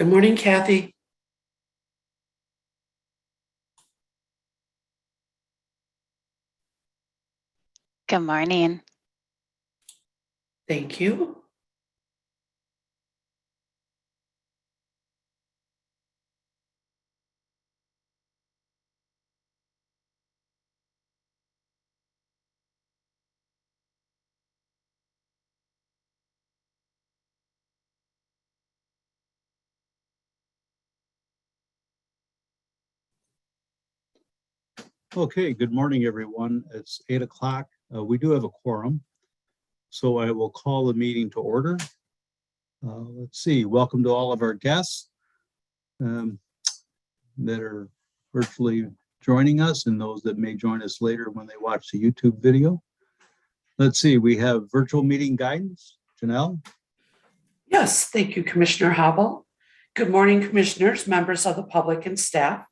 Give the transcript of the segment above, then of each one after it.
Good morning, Kathy. Good morning. Thank you. Okay, good morning, everyone. It's 8 o'clock. We do have a quorum, so I will call the meeting to order. Let's see, welcome to all of our guests that are virtually joining us and those that may join us later when they watch the YouTube video. Let's see, we have virtual meeting guidance. Janelle? Yes, thank you, Commissioner Hobble. Good morning, commissioners, members of the public and staff.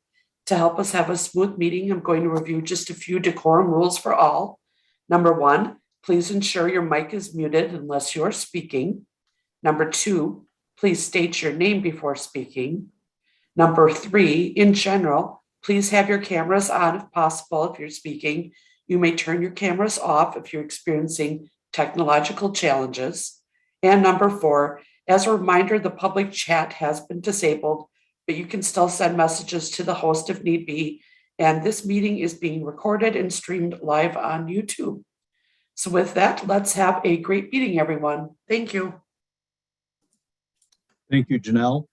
To help us have a smooth meeting, I'm going to review just a few decorum rules for all. Number 1, please ensure your mic is muted unless you're speaking. Number 2, please state your name before speaking. Number 3, in general, please have your cameras on if possible if you're speaking. You may turn your cameras off if you're experiencing technological challenges. And number 4, as a reminder, the public chat has been disabled, but you can still send messages to the host if need be. And this meeting is being recorded and streamed live on YouTube. So with that, let's have a great meeting, everyone. Thank you. Thank you, Janelle.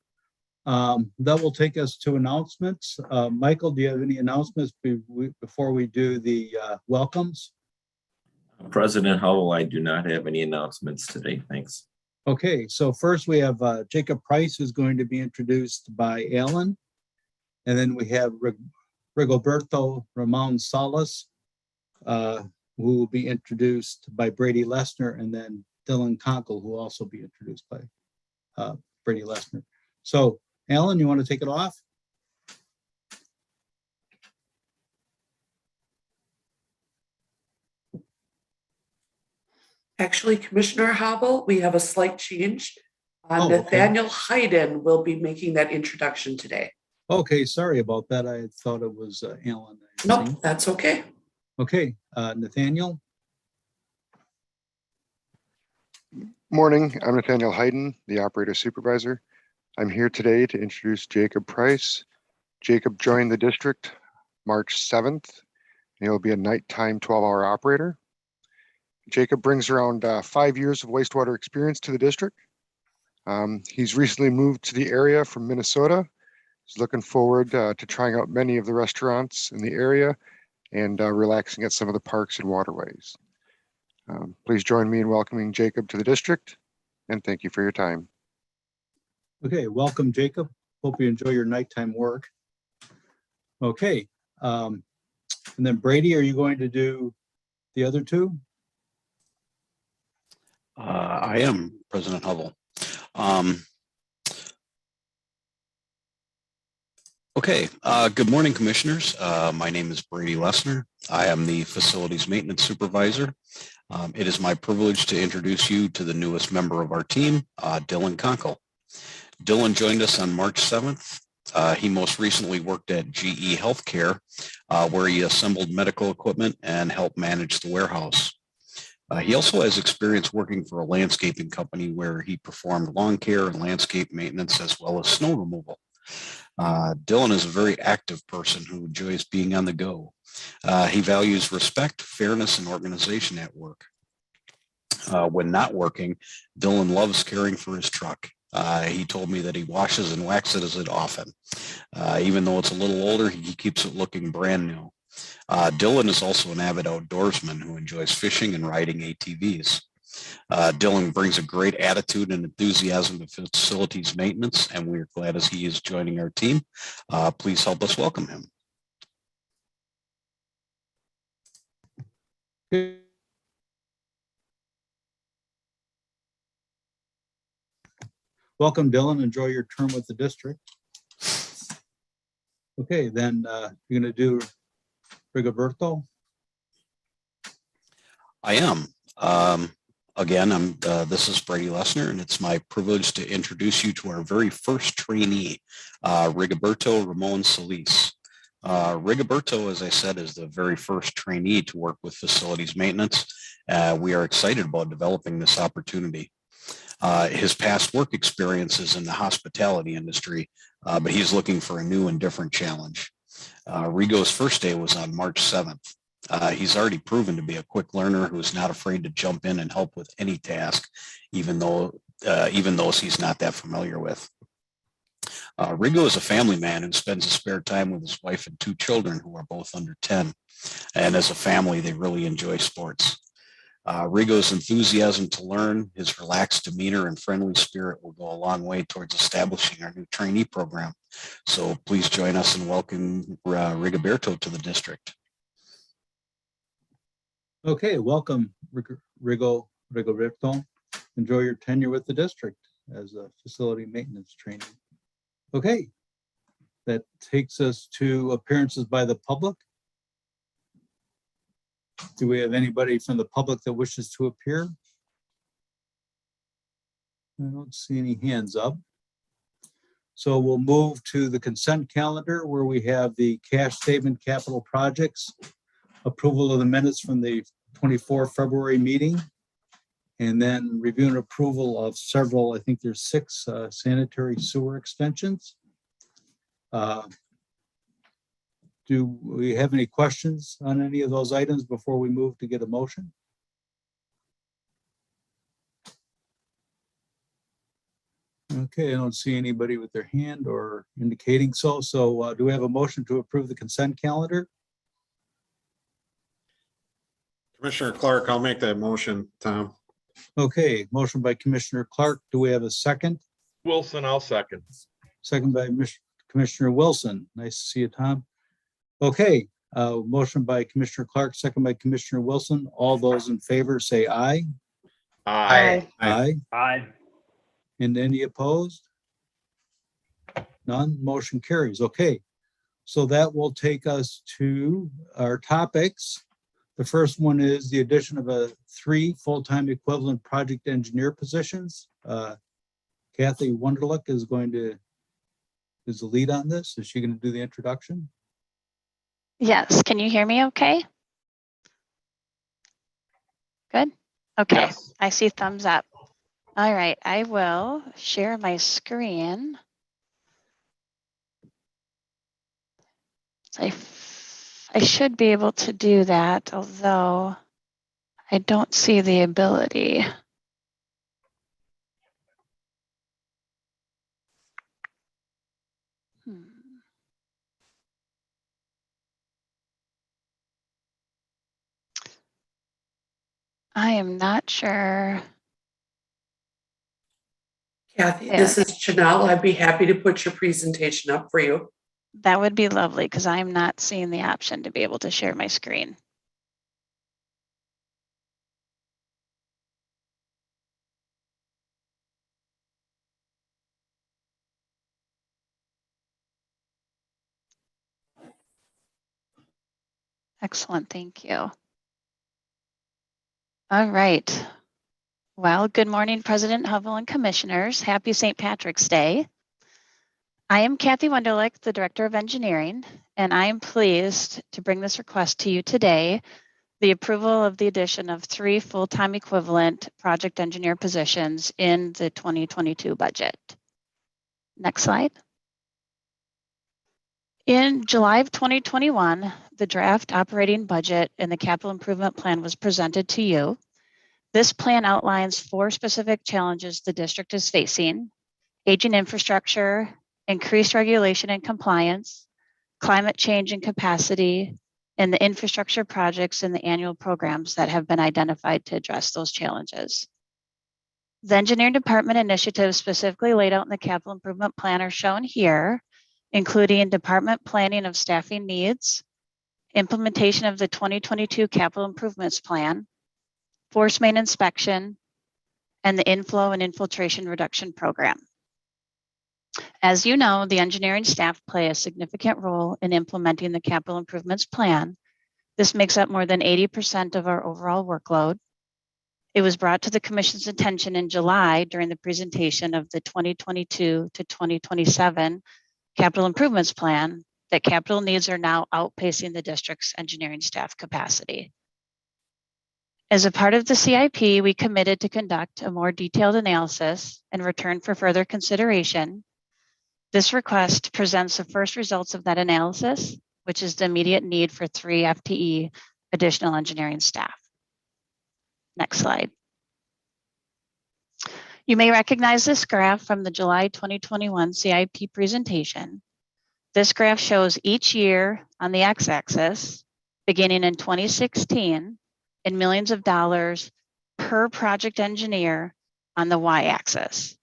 That will take us to announcements. Michael, do you have any announcements before we do the welcomes? President Howell, I do not have any announcements today. Thanks. Okay, so first we have Jacob Price, who's going to be introduced by Alan. And then we have Rigoberto Ramon Solis, who will be introduced by Brady Lesnar, and then Dylan Konkel, who will also be introduced by Brady Lesnar. So Alan, you want to take it off? Actually, Commissioner Hobble, we have a slight change. Oh, Nathaniel Hayden will be making that introduction today. Okay, sorry about that. I thought it was Alan. Nope, that's okay. Okay, Nathaniel. Morning, I'm Nathaniel Hayden, the operator supervisor. I'm here today to introduce Jacob Price. Jacob joined the district March 7th, and he'll be a nighttime 12-hour operator. Jacob brings around 5 years of wastewater experience to the district. He's recently moved to the area from Minnesota. He's looking forward to trying out many of the restaurants in the area and relaxing at some of the parks and waterways. Please join me in welcoming Jacob to the district, and thank you for your time. Okay, welcome, Jacob. Hope you enjoy your nighttime work. Okay, and then Brady, are you going to do the other two? I am, President Hubble. Okay, good morning, commissioners. My name is Brady Lesnar. I am the Facilities Maintenance Supervisor. It is my privilege to introduce you to the newest member of our team, Dylan Konkel. Dylan joined us on March 7th. He most recently worked at GE Healthcare, where he assembled medical equipment and helped manage the warehouse. He also has experience working for a landscaping company where he performed lawn care and landscape maintenance as well as snow removal. Dylan is a very active person who enjoys being on the go. He values respect, fairness, and organization at work. When not working, Dylan loves caring for his truck. He told me that he washes and waxes it often. Even though it's a little older, he keeps it looking brand new. Dylan is also an avid outdoorsman who enjoys fishing and riding ATVs. Dylan brings a great attitude and enthusiasm to facilities maintenance, and we're glad as he is joining our team. Please help us welcome him. Welcome, Dylan. Enjoy your term with the district. Okay, then you're going to do Rigoberto. I am. Again, this is Brady Lessner, and it's my privilege to introduce you to our very first trainee, Rigoberto Ramon Solis. Rigoberto, as I said, is the very first trainee to work with facilities maintenance. We are excited about developing this opportunity. His past work experience is in the hospitality industry, but he's looking for a new and different challenge. Rigo's first day was on March 7th. He's already proven to be a quick learner who is not afraid to jump in and help with any task, even those he's not that familiar with. Rigo is a family man who spends his spare time with his wife and 2 children who are both under 10. And as a family, they really enjoy sports. Rigo's enthusiasm to learn, his relaxed demeanor and friendly spirit will go a long way towards establishing our new trainee program. So please join us in welcoming Rigoberto to the district. Okay, welcome, Rigoberto. Enjoy your tenure with the district as a facility maintenance trainee. Okay, that takes us to appearances by the public. Do we have anybody from the public that wishes to appear? I don't see any hands up. So we'll move to the consent calendar where we have the cash statement capital projects, approval of the minutes from the 24 February meeting, and then review and approval of several, I think there's 6 sanitary sewer extensions. Do we have any questions on any of those items before we move to get a motion? Okay, I don't see anybody with their hand or indicating so. So do we have a motion to approve the consent calendar? Commissioner Clark, I'll make that motion, Tom. Okay, motion by Commissioner Clark. Do we have a second? Wilson, I'll second. Second by Commissioner Wilson. Nice to see you, Tom. Okay, motion by Commissioner Clark, second by Commissioner Wilson. All those in favor say aye. Aye. Aye. Aye. And any opposed? None, motion carries. Okay, so that will take us to our topics. The first one is the addition of 3 full-time equivalent project engineer positions. Kathy Wunderlich is the lead on this. Is she going to do the introduction? Yes, can you hear me okay? Good. Okay, Yes. I see thumbs up. All right, I will share my screen. I should be able to do that, although I don't see the ability. I am not sure. Kathy, There. this is Janelle. I'd be happy to put your presentation up for you. That would be lovely because I'm not seeing the option to be able to share my screen. Excellent, thank you. All right. Well, good morning, President Hovell and Commissioners. Happy St. Patrick's Day. I am Kathy Wunderlich, the Director of Engineering, and I am pleased to bring this request to you today, the approval of the addition of 3 full-time equivalent project engineer positions in the 2022 budget. Next slide. In July of 2021, the draft operating budget and the capital improvement plan was presented to you. This plan outlines 4 specific challenges the district is facing: aging infrastructure, increased regulation and compliance, climate change and capacity, and the infrastructure projects and the annual programs that have been identified to address those challenges. The engineering department initiatives specifically laid out in the capital improvement plan are shown here, including department planning of staffing needs, implementation of the 2022 capital improvements plan, force main inspection, and the inflow and infiltration reduction program. As you know, the engineering staff play a significant role in implementing the capital improvements plan. This makes up more than 80% of our overall workload. It was brought to the Commission's attention in July during the presentation of the 2022 to 2027 Capital Improvements Plan that capital needs are now outpacing the district's engineering staff capacity. As a part of the CIP, we committed to conduct a more detailed analysis in return for further consideration. This request presents the first results of that analysis, which is the immediate need for 3 FTE additional engineering staff. Next slide. You may recognize this graph from the July 2021 CIP presentation. This graph shows each year on the x-axis, beginning in 2016, in millions of dollars per project engineer on the y-axis.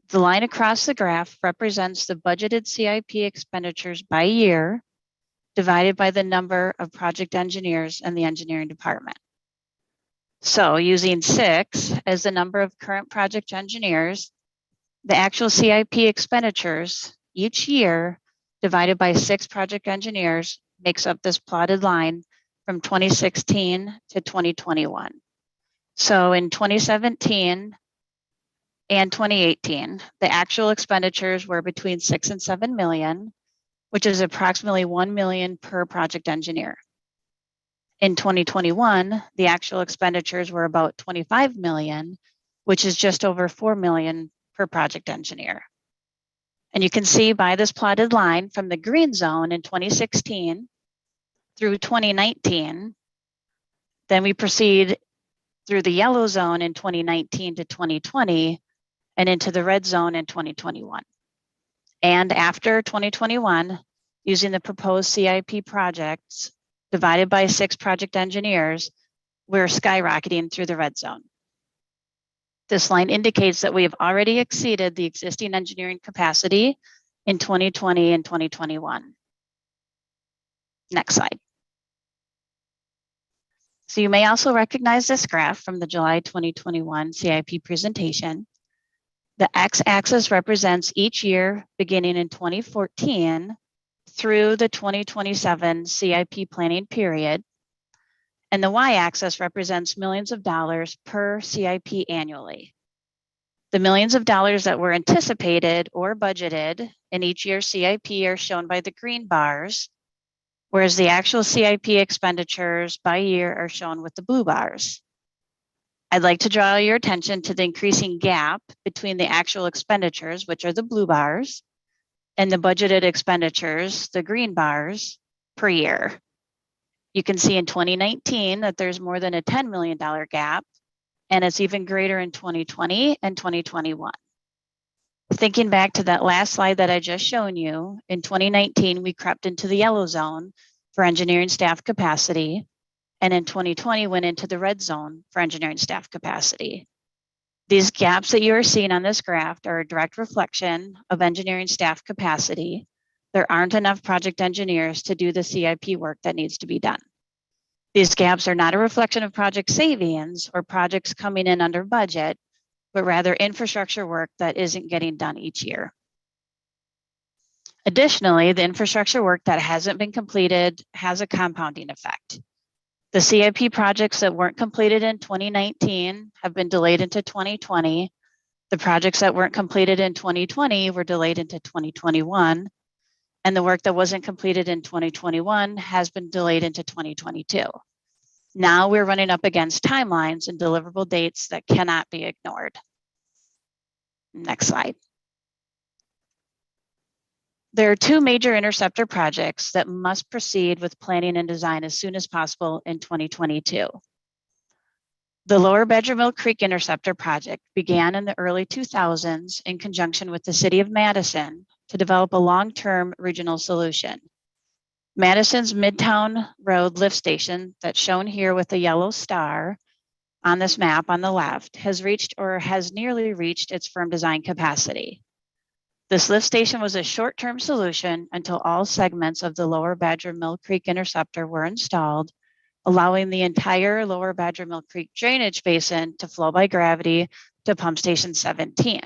The line across the graph represents the budgeted CIP expenditures by year divided by the number of project engineers in the engineering department. So using 6 as the number of current project engineers, the actual CIP expenditures each year divided by 6 project engineers makes up this plotted line from 2016 to 2021. So in 2017 and 2018, the actual expenditures were between 6 and 7 million, which is approximately 1 million per project engineer. In 2021, the actual expenditures were about 25 million, which is just over 4 million per project engineer. And you can see by this plotted line from the green zone in 2016 through 2019, then we proceed through the yellow zone in 2019 to 2020 and into the red zone in 2021. And after 2021, using the proposed CIP projects divided by 6 project engineers, we're skyrocketing through the red zone. This line indicates that we have already exceeded the existing engineering capacity in 2020 and 2021. Next slide. So you may also recognize this graph from the July 2021 CIP presentation. The x-axis represents each year beginning in 2014 through the 2027 CIP planning period, and the y-axis represents millions of dollars per CIP annually. The millions of dollars that were anticipated or budgeted in each year's CIP are shown by the green bars, whereas the actual CIP expenditures by year are shown with the blue bars. I'd like to draw your attention to the increasing gap between the actual expenditures, which are the blue bars, and the budgeted expenditures, the green bars, per year. You can see in 2019 that there's more than a $10 million gap, and it's even greater in 2020 and 2021. Thinking back to that last slide that I just shown you, in 2019, we crept into the yellow zone for engineering staff capacity, and in 2020 went into the red zone for engineering staff capacity. These gaps that you are seeing on this graph are a direct reflection of engineering staff capacity. There aren't enough project engineers to do the CIP work that needs to be done. These gaps are not a reflection of project savings or projects coming in under budget, but rather infrastructure work that isn't getting done each year. Additionally, the infrastructure work that hasn't been completed has a compounding effect. The CIP projects that weren't completed in 2019 have been delayed into 2020. The projects that weren't completed in 2020 were delayed into 2021. And the work that wasn't completed in 2021 has been delayed into 2022. Now we're running up against timelines and deliverable dates that cannot be ignored. Next slide. There are 2 major interceptor projects that must proceed with planning and design as soon as possible in 2022. The Lower Badger Mill Creek Interceptor project began in the early 2000s in conjunction with the City of Madison to develop a long-term regional solution. Madison's Midtown Road lift station that's shown here with a yellow star on this map on the left has reached or has nearly reached its firm design capacity. This lift station was a short-term solution until all segments of the Lower Badger Mill Creek Interceptor were installed, allowing the entire Lower Badger Mill Creek drainage basin to flow by gravity to Pump Station 17.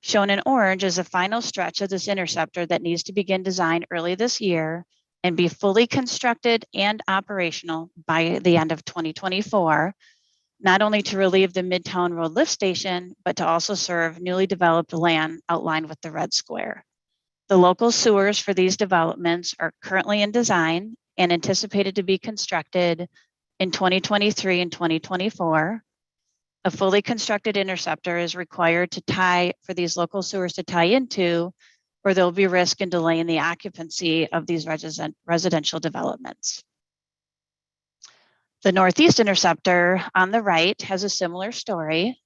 Shown in orange is the final stretch of this interceptor that needs to begin design early this year and be fully constructed and operational by the end of 2024, not only to relieve the Midtown Road lift station, but to also serve newly developed land outlined with the red square. The local sewers for these developments are currently in design and anticipated to be constructed in 2023 and 2024. A fully constructed interceptor is required for these local sewers to tie into, or there'll be risk in delaying the occupancy of these residential developments. The Northeast interceptor on the right has a similar story.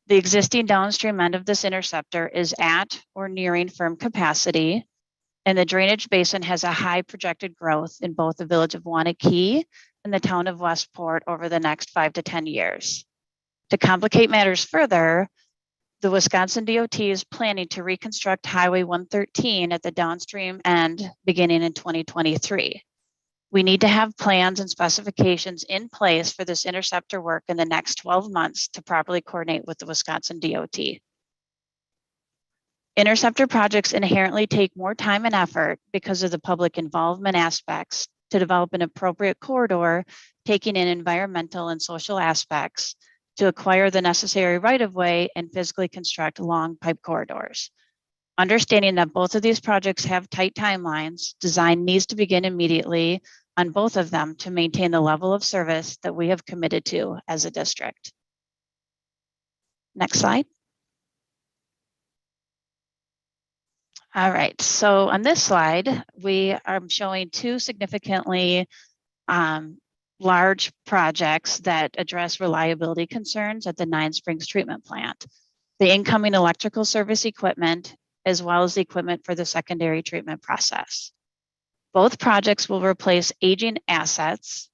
The existing downstream end of this interceptor is at or nearing firm capacity, and the drainage basin has a high projected growth in both the village of Wanakee and the town of Westport over the next 5 to 10 years. To complicate matters further, the Wisconsin DOT is planning to reconstruct Highway 113 at the downstream end beginning in 2023. We need to have plans and specifications in place for this interceptor work in the next 12 months to properly coordinate with the Wisconsin DOT. Interceptor projects inherently take more time and effort because of the public involvement aspects to develop an appropriate corridor, taking in environmental and social aspects to acquire the necessary right-of-way and physically construct long pipe corridors. Understanding that both of these projects have tight timelines, design needs to begin immediately on both of them to maintain the level of service that we have committed to as a district. Next slide. All right, so on this slide, we are showing two significantly large projects that address reliability concerns at the Nine Springs treatment plant. The incoming electrical service equipment, as well as the equipment for the secondary treatment process. Both projects will replace aging assets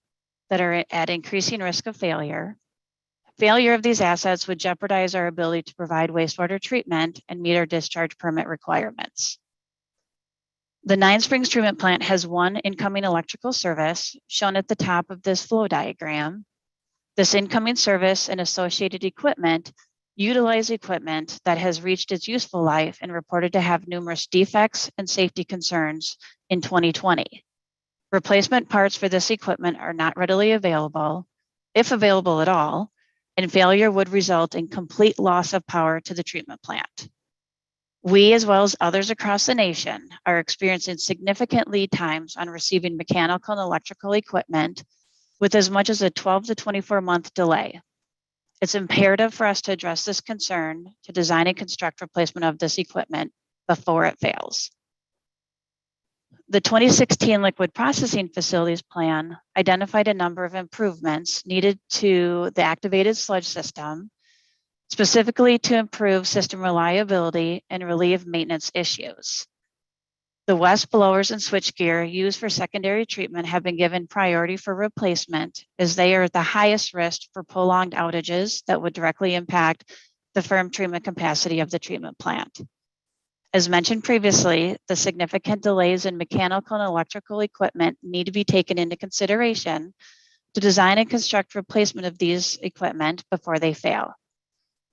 that are at increasing risk of failure. Failure of these assets would jeopardize our ability to provide wastewater treatment and meet our discharge permit requirements. The Nine Springs treatment plant has one incoming electrical service shown at the top of this flow diagram. This incoming service and associated equipment utilize equipment that has reached its useful life and reported to have numerous defects and safety concerns in 2020. Replacement parts for this equipment are not readily available, if available at all, and failure would result in complete loss of power to the treatment plant. We, as well as others across the nation, are experiencing significant lead times on receiving mechanical and electrical equipment with as much as a 12 to 24-month delay. It's imperative for us to address this concern to design and construct replacement of this equipment before it fails. The 2016 liquid processing facilities plan identified a number of improvements needed to the activated sludge system, specifically to improve system reliability and relieve maintenance issues. The West blowers and switchgear used for secondary treatment have been given priority for replacement as they are at the highest risk for prolonged outages that would directly impact the firm treatment capacity of the treatment plant. As mentioned previously, the significant delays in mechanical and electrical equipment need to be taken into consideration to design and construct replacement of these equipment before they fail.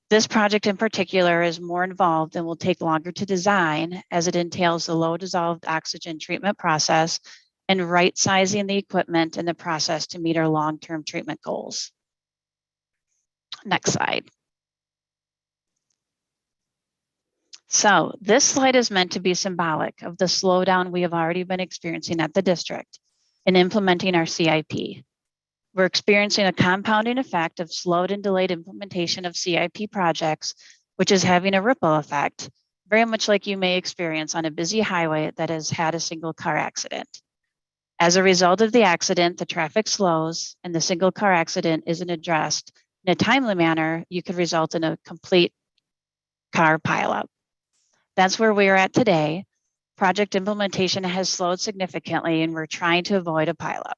This project in particular is more involved and will take longer to design as it entails the low dissolved oxygen treatment process and right sizing the equipment and the process to meet our long-term treatment goals. Next slide. So this slide is meant to be symbolic of the slowdown we have already been experiencing at the district in implementing our CIP. We're experiencing a compounding effect of slowed and delayed implementation of CIP projects, which is having a ripple effect, very much like you may experience on a busy highway that has had a single car accident. As a result of the accident, the traffic slows and the single car accident isn't addressed in a timely manner, you could result in a complete car pileup. That's where we're at today. Project implementation has slowed significantly and we're trying to avoid a pileup.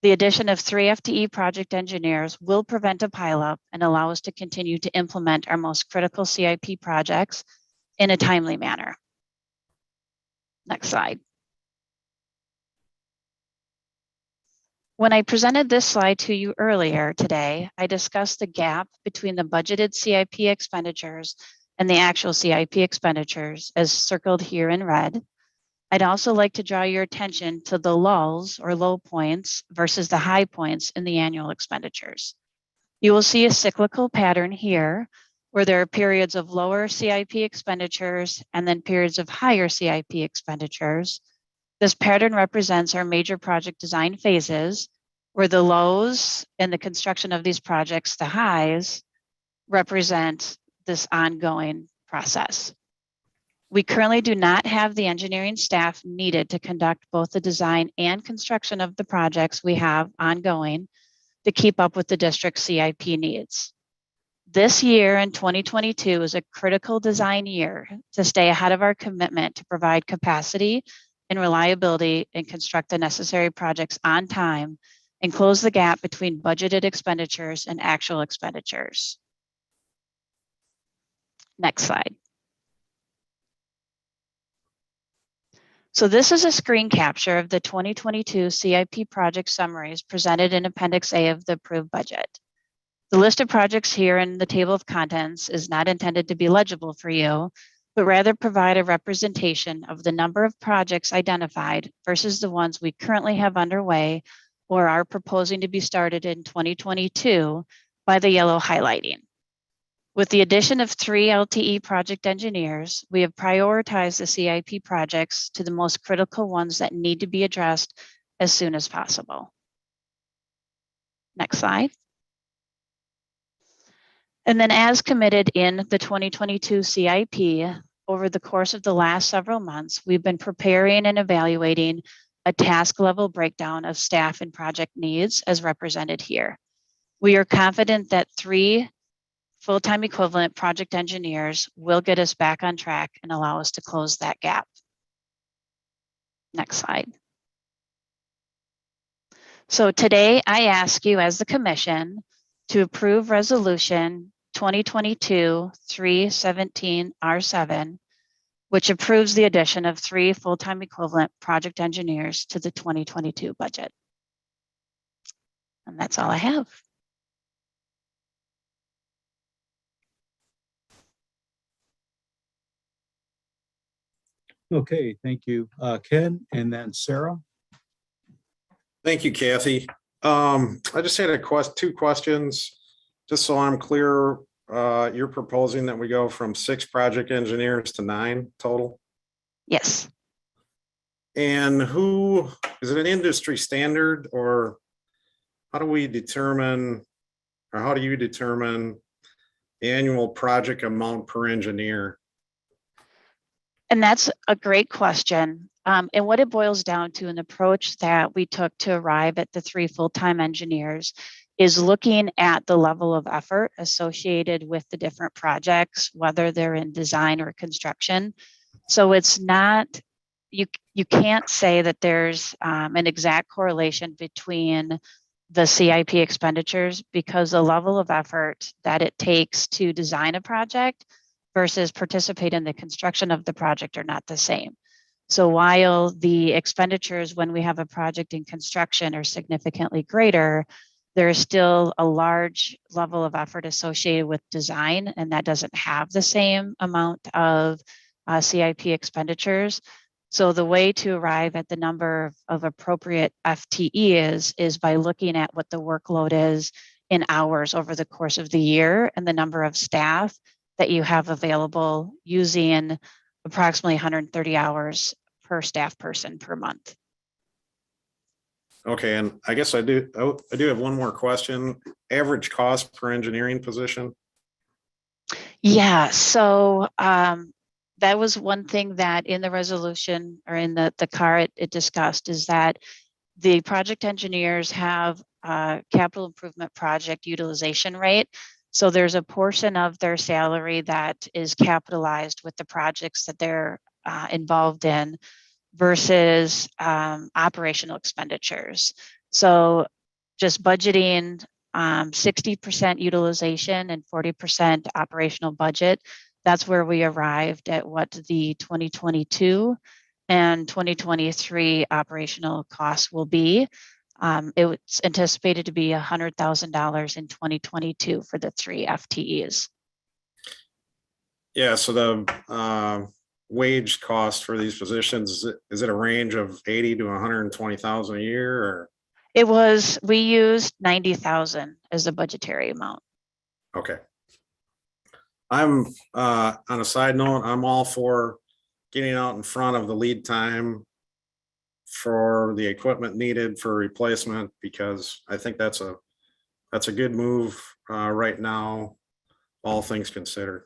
The addition of 3 FTE project engineers will prevent a pileup and allow us to continue to implement our most critical CIP projects in a timely manner. Next slide. When I presented this slide to you earlier today, I discussed the gap between the budgeted CIP expenditures and the actual CIP expenditures as circled here in red. I'd also like to draw your attention to the lulls or low points versus the high points in the annual expenditures. You will see a cyclical pattern here where there are periods of lower CIP expenditures and then periods of higher CIP expenditures. This pattern represents our major project design phases, where the lows in the construction of these projects, the highs, represent this ongoing process. We currently do not have the engineering staff needed to conduct both the design and construction of the projects we have ongoing to keep up with the district's CIP needs. This year in 2022 is a critical design year to stay ahead of our commitment to provide capacity and reliability and construct the necessary projects on time and close the gap between budgeted expenditures and actual expenditures. Next slide. So this is a screen capture of the 2022 CIP project summaries presented in Appendix A of the approved budget. The list of projects here in the table of contents is not intended to be legible for you, but rather provide a representation of the number of projects identified versus the ones we currently have underway or are proposing to be started in 2022 by the yellow highlighting. With the addition of 3 LTE project engineers, we have prioritized the CIP projects to the most critical ones that need to be addressed as soon as possible. Next slide. And then as committed in the 2022 CIP, over the course of the last several months, we've been preparing and evaluating a task level breakdown of staff and project needs as represented here. We are confident that 3 full-time equivalent project engineers will get us back on track and allow us to close that gap. Next slide. So today I ask you as the commission to approve resolution 2022-317-R7, which approves the addition of 3 full-time equivalent project engineers to the 2022 budget. And that's all I have. Okay, thank you, Ken, and then Sarah. Thank you, Kathy. I just had 2 questions, just so I'm clear. You're proposing that we go from 6 project engineers to 9 total? Yes. And who, is it an industry standard, or how do we determine, or how do you determine the annual project amount per engineer? And that's a great question. And what it boils down to, an approach that we took to arrive at the 3 full-time engineers, is looking at the level of effort associated with the different projects, whether they're in design or construction. So it's not, you can't say that there's an exact correlation between the CIP expenditures, because the level of effort that it takes to design a project versus participate in the construction of the project are not the same. So while the expenditures when we have a project in construction are significantly greater, there is still a large level of effort associated with design, and that doesn't have the same amount of CIP expenditures. So the way to arrive at the number of appropriate FTE is by looking at what the workload is in hours over the course of the year and the number of staff that you have available, using approximately 130 hours per staff person per month. Okay, and I guess I do have one more question. Average cost per engineering position? Yeah, so that was one thing that in the resolution, or in the CAR it discussed, is that the project engineers have a capital improvement project utilization rate. So there's a portion of their salary that is capitalized with the projects that they're involved in versus operational expenditures. So just budgeting 60% utilization and 40% operational budget, that's where we arrived at what the 2022 and 2023 operational costs will be. It's anticipated to be $100,000 in 2022 for the 3 FTEs. Yeah, so wage cost for these positions? Is it a range of 80 to 120,000 a year or? We used 90,000 as a budgetary amount. Okay. I'm, on a side note, I'm all for getting out in front of the lead time for the equipment needed for replacement, because I think that's a good move right now, all things considered.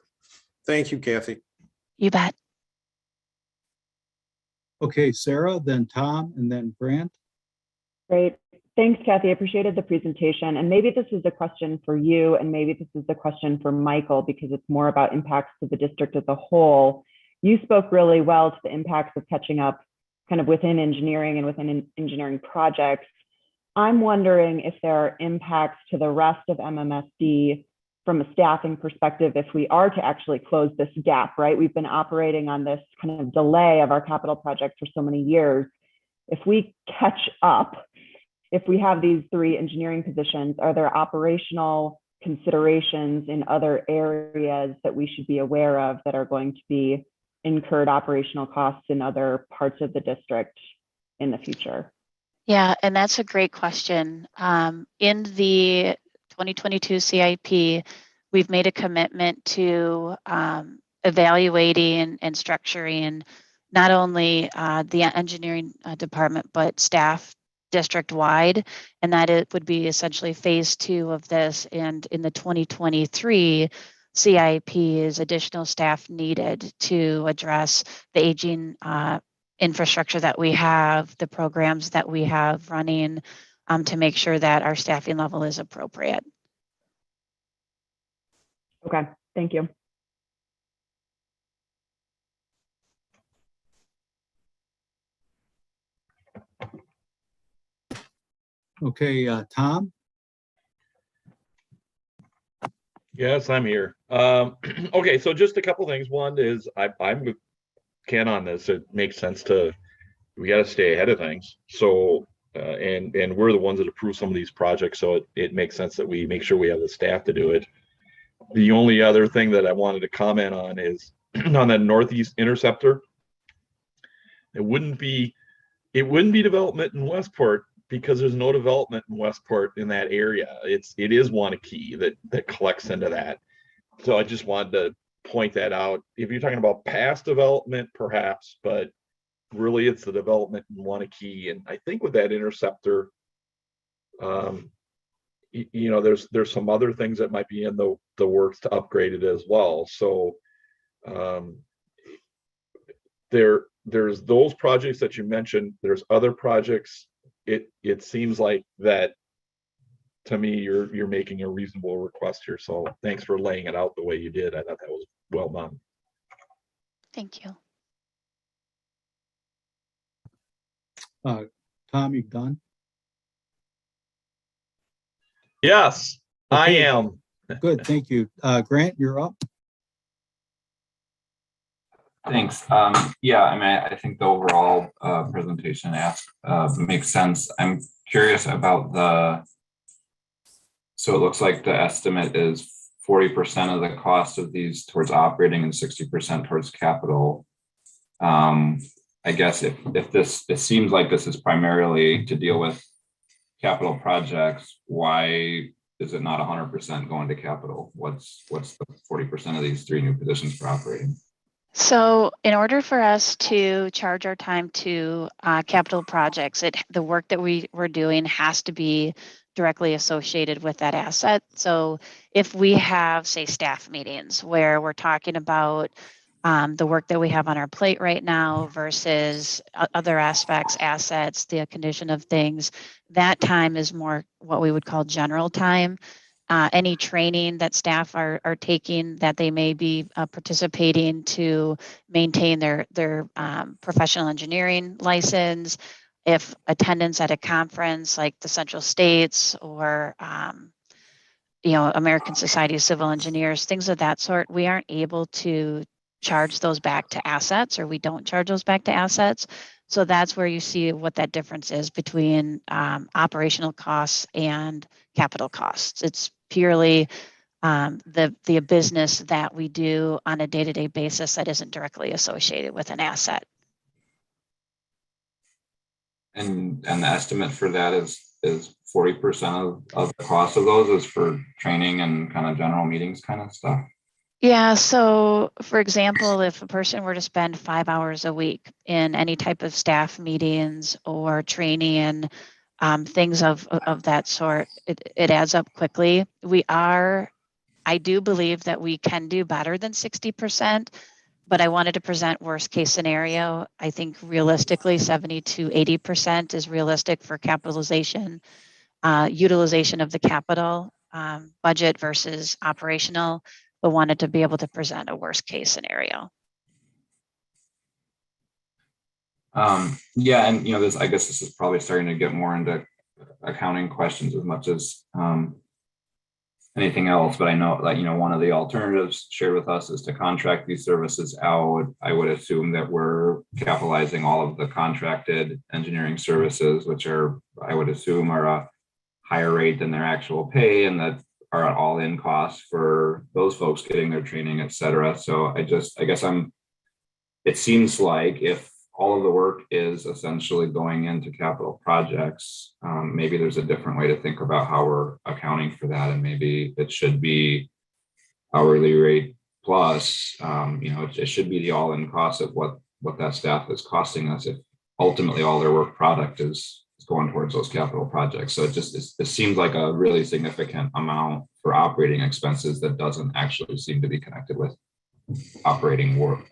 Thank you, Kathy. You bet. Okay, Sarah, then Tom, and then Grant. Great. Thanks, Kathy. I appreciated the presentation. And maybe this is a question for you, and maybe this is a question for Michael, because it's more about impacts to the district as a whole. You spoke really well to the impacts of catching up kind of within engineering and within engineering projects. I'm wondering if there are impacts to the rest of MMSD from a staffing perspective, if we are to actually close this gap, right? We've been operating on this kind of delay of our capital projects for so many years. If we catch up, if we have these 3 engineering positions, are there operational considerations in other areas that we should be aware of that are going to be incurred operational costs in other parts of the district in the future? Yeah, and that's a great question. In the 2022 CIP, we've made a commitment to evaluating and structuring not only the engineering department, but staff district-wide, and that it would be essentially phase 2 of this. And in the 2023 CIP is additional staff needed to address the aging infrastructure that we have, the programs that we have running, to make sure that our staffing level is appropriate. Okay, thank you. Okay, Tom. Yes, I'm here. Okay, so just a couple things. One is I'm with Ken on this. It makes sense we got to stay ahead of things. So, and we're the ones that approve some of these projects. So it makes sense that we make sure we have the staff to do it. The only other thing that I wanted to comment on is on that Northeast Interceptor. It wouldn't be development in Westport, because there's no development in Westport in that area. It is Wanakee that collects into that. So I just wanted to point that out. If you're talking about past development, perhaps, but really it's the development in Wanakee. And I think with that interceptor, there's some other things that might be in the works to upgrade it as well. So there's those projects that you mentioned. There's other projects. It seems like that to me, you're making a reasonable request here. So thanks for laying it out the way you did. I thought that was well done. Thank you. Tom, you done? Yes, I Okay. am. Good, thank you. Grant, you're up. Thanks. Yeah, I mean, I think the overall presentation makes sense. I'm curious about so it looks like the estimate is 40% of the cost of these towards operating and 60% towards capital. I guess if it seems like this is primarily to deal with capital projects, why is it not 100% going to capital? What's the 40% of these 3 new positions for operating? So in order for us to charge our time to capital projects, the work that we're doing has to be directly associated with that asset. So if we have, say, staff meetings where we're talking about the work that we have on our plate right now versus other aspects, assets, the condition of things, that time is more what we would call general time. Any training that staff are taking that they may be participating to maintain their professional engineering license, if attendance at a conference like the Central States or American Society of Civil Engineers, things of that sort, we aren't able to charge those back to assets, or we don't charge those back to assets. So that's where you see what that difference is between operational costs and capital costs. It's purely the business that we do on a day-to-day basis that isn't directly associated with an asset. And the estimate for that is 40% of the cost of those is for training and kind of general meetings kind of stuff. Yeah, so for example, if a person were to spend 5 hours a week in any type of staff meetings or training and things of that sort, it adds up quickly. I do believe that we can do better than 60%, but I wanted to present worst case scenario. I think realistically 70 to 80% is realistic for capitalization, utilization of the capital budget versus operational, but wanted to be able to present a worst case scenario. Yeah, and I guess this is probably starting to get more into accounting questions as much as anything else, but I know that, one of the alternatives shared with us is to contract these services out. I would assume that we're capitalizing all of the contracted engineering services, which I would assume are a higher rate than their actual pay, and that are at all-in costs for those folks getting their training, et cetera. So it seems like if all of the work is essentially going into capital projects, maybe there's a different way to think about how we're accounting for that. And maybe it should be hourly rate plus, it should be the all-in cost of what that staff is costing us if ultimately all their work product is going towards those capital projects. So it seems like a really significant amount for operating expenses that doesn't actually seem to be connected with operating work.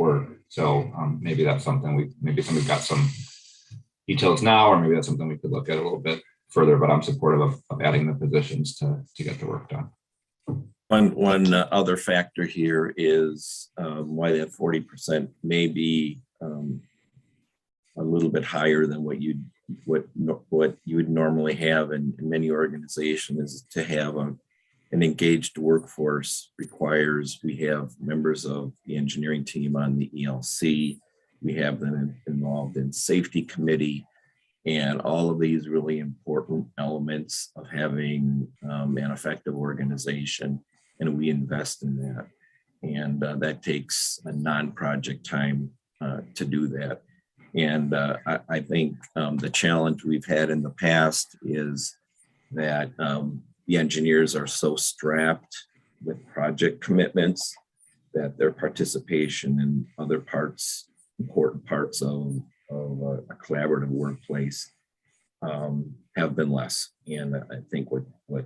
So maybe that's something somebody's got some details now, or maybe that's something we could look at a little bit further, but I'm supportive of adding the positions to get the work done. One other factor here is why that 40% may be a little bit higher than what you would normally have in many organizations, is to have an engaged workforce requires we have members of the engineering team on the ELC. We have them involved in safety committee, and all of these really important elements of having an effective organization, and we invest in that. And that takes a non-project time to do that. And I think the challenge we've had in the past is that the engineers are so strapped with project commitments that their participation in other parts, important parts of a collaborative workplace have been less. And I think what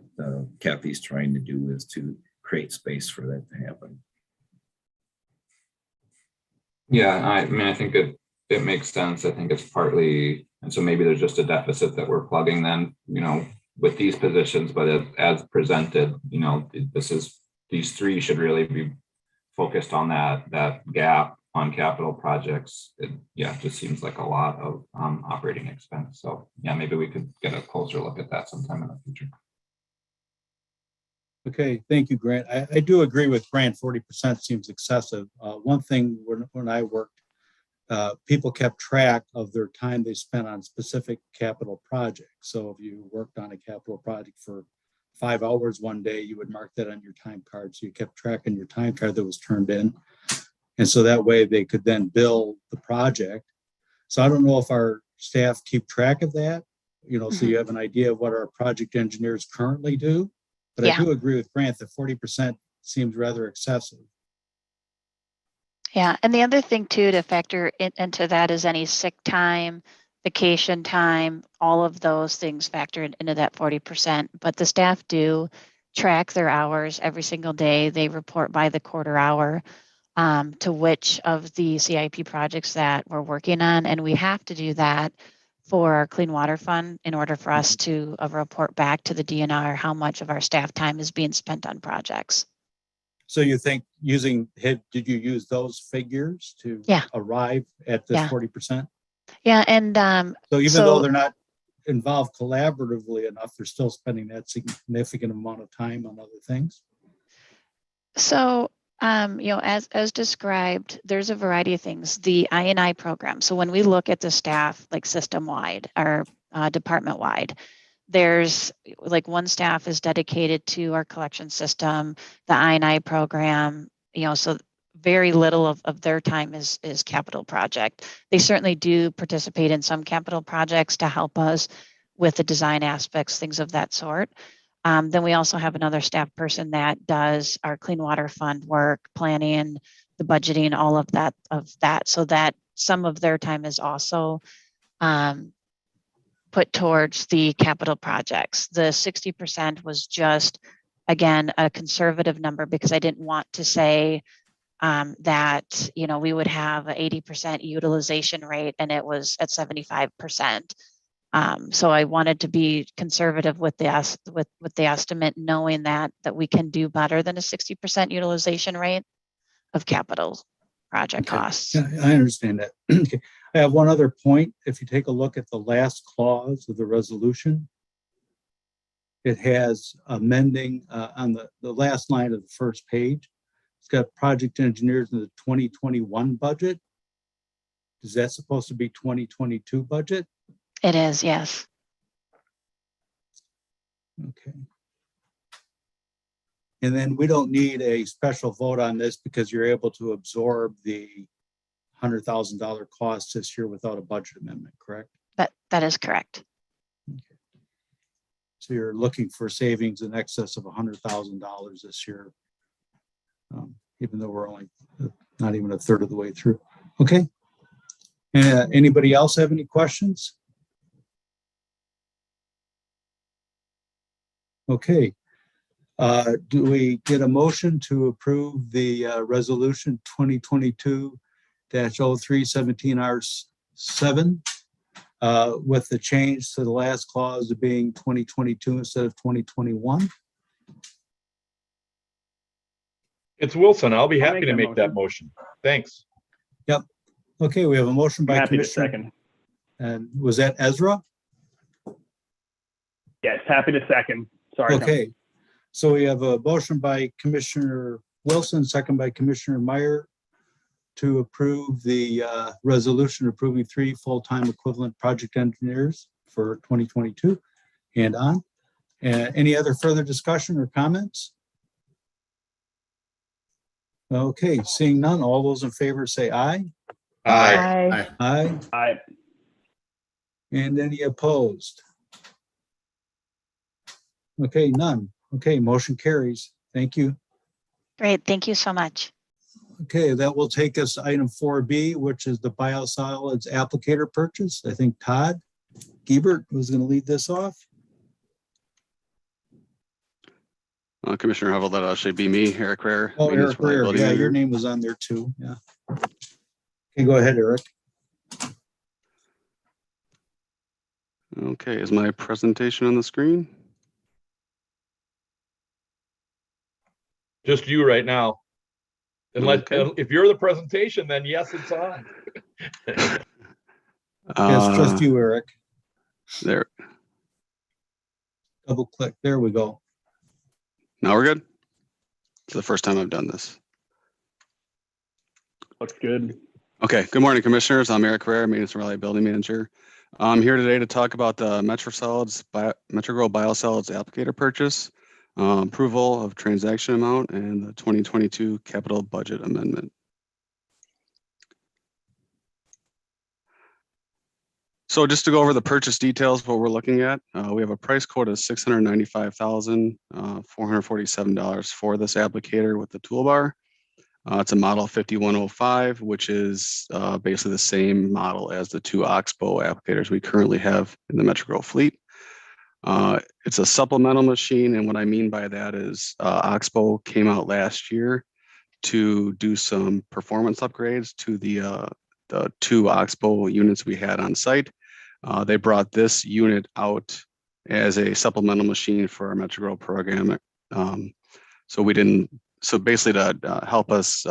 Kathy's trying to do is to create space for that to happen. Yeah, I think it makes sense. I think it's partly, and so maybe there's just a deficit that we're plugging then, with these positions, but as presented, these three should really be focused on that gap on capital projects. It just seems like a lot of operating expense. So yeah, maybe we could get a closer look at that sometime in the future. Okay, thank you, Grant. I do agree with Grant. 40% seems excessive. One thing when I worked, people kept track of their time they spent on specific capital projects. So if you worked on a capital project for 5 hours one day, you would mark that on your time card. So you kept track on your time card that was turned in. And so that way they could then bill the project. So I don't know if our staff keep track of that, so you have an idea of what our project engineers currently do. But I do agree with Grant that 40% seems rather excessive. Yeah, and the other thing too to factor into that is any sick time, vacation time, all of those things factor into that 40%. But the staff do track their hours every single day. They report by the quarter hour to which of the CIP projects that we're working on. And we have to do that for our Clean Water Fund in order for us to report back to the DNR how much of our staff time is being spent on projects. So you think did you use those figures to arrive at this 40%? Yeah, and so even though they're not involved collaboratively enough, they're still spending that significant amount of time on other things? So, as described, there's a variety of things. The I&I program. So when we look at the staff, like system-wide or department-wide, there's like one staff is dedicated to our collection system, the I&I program, so very little of their time is capital project. They certainly do participate in some capital projects to help us with the design aspects, things of that sort. Then we also have another staff person that does our clean water fund work, planning, the budgeting, all of that, so that some of their time is also put towards the capital projects. The 60% was just, again, a conservative number because I didn't want to say that, we would have an 80% utilization rate and it was at 75%. So I wanted to be conservative with the estimate, knowing that we can do better than a 60% utilization rate of capital project costs. Yeah, I understand that. Okay. I have one other point. If you take a look at the last clause of the resolution, it has amending on the last line of the first page. It's got project engineers in the 2021 budget. Is that supposed to be 2022 budget? It is, yes. Okay. And then we don't need a special vote on this because you're able to absorb the $100,000 cost this year without a budget amendment, correct? That is correct. Okay. So you're looking for savings in excess of $100,000 this year, even though we're only not even a third of the way through. Okay. Anybody else have any questions? Okay. Do we get a motion to approve the resolution 2022-0317R7 with the change to the last clause of being 2022 instead of 2021? It's Wilson. I'll be happy to make that motion. Thanks. Yep. Okay, we have a motion by Happy to Commissioner. second. And was that Ezra? Yes, happy to second. Sorry. Okay. So we have a motion by Commissioner Wilson, second by Commissioner Meyer to approve the resolution approving 3 full-time equivalent project engineers for 2022 and on. Any other further discussion or comments? Okay, seeing none, all those in favor say aye. Aye. Aye. Aye. And any opposed? Okay, none. Okay, motion carries. Thank you. Great. Thank you so much. Okay, that will take us to item 4B, which is the Biosolids applicator purchase. I think Todd Giebert was going to lead this off. Commissioner Hubble, that'll actually be me, Eric Rare. Oh, Eric Rare. Yeah, your name was on there too. Yeah. Okay, go ahead, Eric. Okay, is my presentation on the screen? Just you right now. Unless Okay. if you're the presentation, then yes, it's on. It's just you, Eric. There. Double click. There we go. Now we're good. It's the first time I've done this. Looks good. Okay, good morning, commissioners. I'm Eric Rare, Maintenance and Reliability Manager. I'm here today to talk about the Metrogro Biosolids applicator purchase, approval of transaction amount, and the 2022 capital budget amendment. So just to go over the purchase details, what we're looking at, we have a price quote of $695,447 for this applicator with the toolbar. It's a model 5105, which is basically the same model as the 2 Oxbow applicators we currently have in the Metrogro fleet. It's a supplemental machine, and what I mean by that is Oxbow came out last year to do some performance upgrades to the 2 Oxbow units we had on site. They brought this unit out as a supplemental machine for our Metrogro program. So basically to help us